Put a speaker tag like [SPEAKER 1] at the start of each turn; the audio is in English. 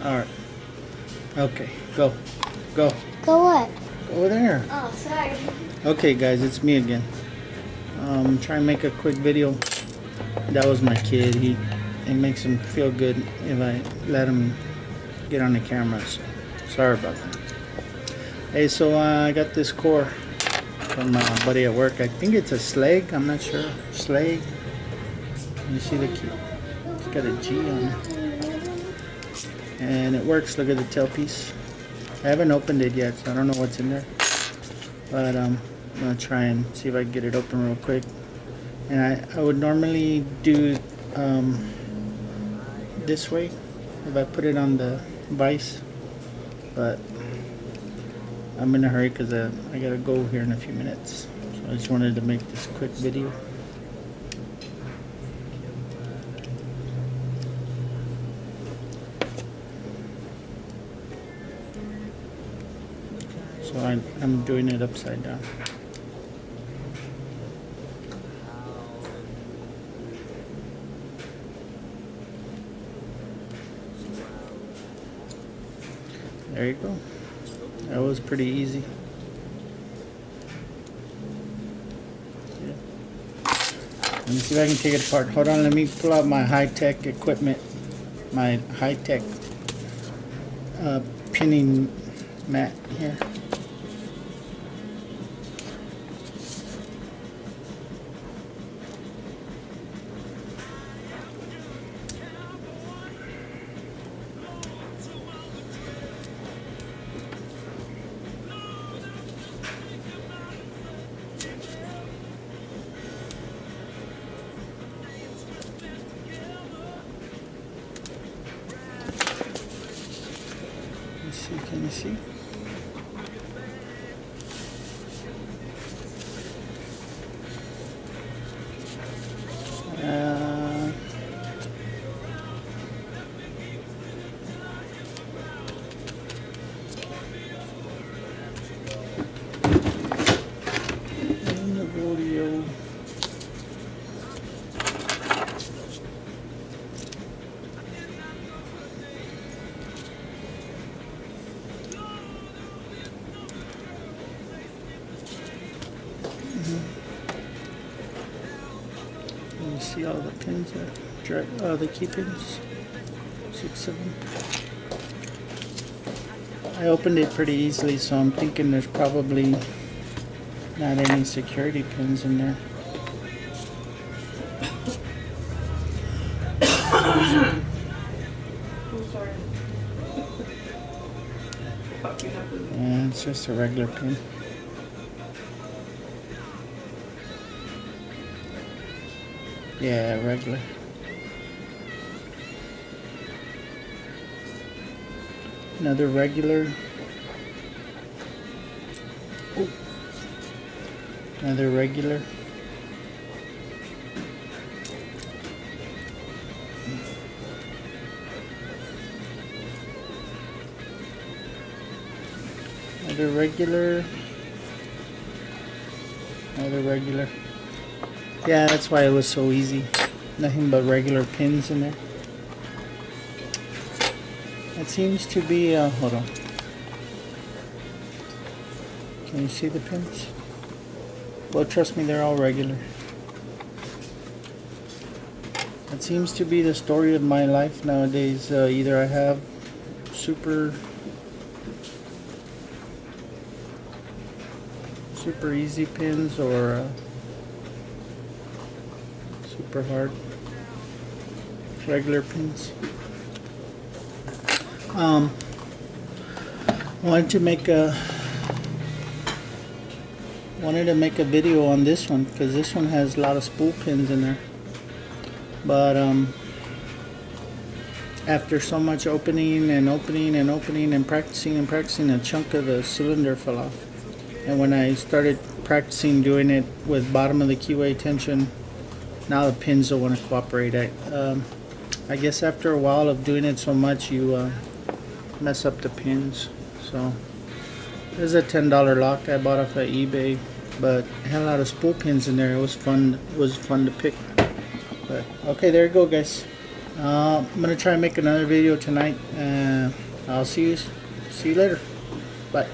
[SPEAKER 1] Alright. Okay, go. Go.
[SPEAKER 2] Go what?
[SPEAKER 1] Go over there.
[SPEAKER 2] Oh, sorry.
[SPEAKER 1] Okay, guys, it's me again. Try and make a quick video. That was my kid. It makes him feel good if I let him get on the camera. So, sorry about that. Hey, so I got this core from my buddy at work. I think it's a Schlage. I'm not sure. Schlage. You see the key? It's got a G on it. And it works. Look at the tailpiece. I haven't opened it yet, so I don't know what's in there. But I'm gonna try and see if I can get it open real quick. And I would normally do this way if I put it on the vise, but I'm in a hurry because I gotta go here in a few minutes. So I just wanted to make this quick video. So I'm doing it upside down. There you go. That was pretty easy. Yeah. Let me see if I can take it apart. Hold on, let me pull out my high-tech equipment. My high-tech pinning mat here. Can you see? In the rodeo. You see all the pins there? The key pins. 6 of them. I opened it pretty easily, so I'm thinking there's probably not any security pins in there. And it's just a regular pin. Yeah, regular. Another regular. Ooh. Another regular. Another regular. Another regular. Yeah, that's why it was so easy. Nothing but regular pins in there. It seems to be, hold on. Can you see the pins? Well, trust me, they're all regular. It seems to be the story of my life nowadays. Either I have super easy pins or super hard regular pins. Wanted to make a video on this one because this one has a lot of spool pins in there, but after so much opening and practicing, a chunk of the cylinder fell off. And when I started practicing doing it with bottom of the keyway tension, now the pins don't want to cooperate. I guess after a while of doing it so much, you mess up the pins. So this is a $10 lock I bought off of eBay, but it had a lot of spool pins in there. It was fun. It was fun to pick. But okay, there you go, guys. I'm gonna try and make another video tonight. I'll see you later. Bye.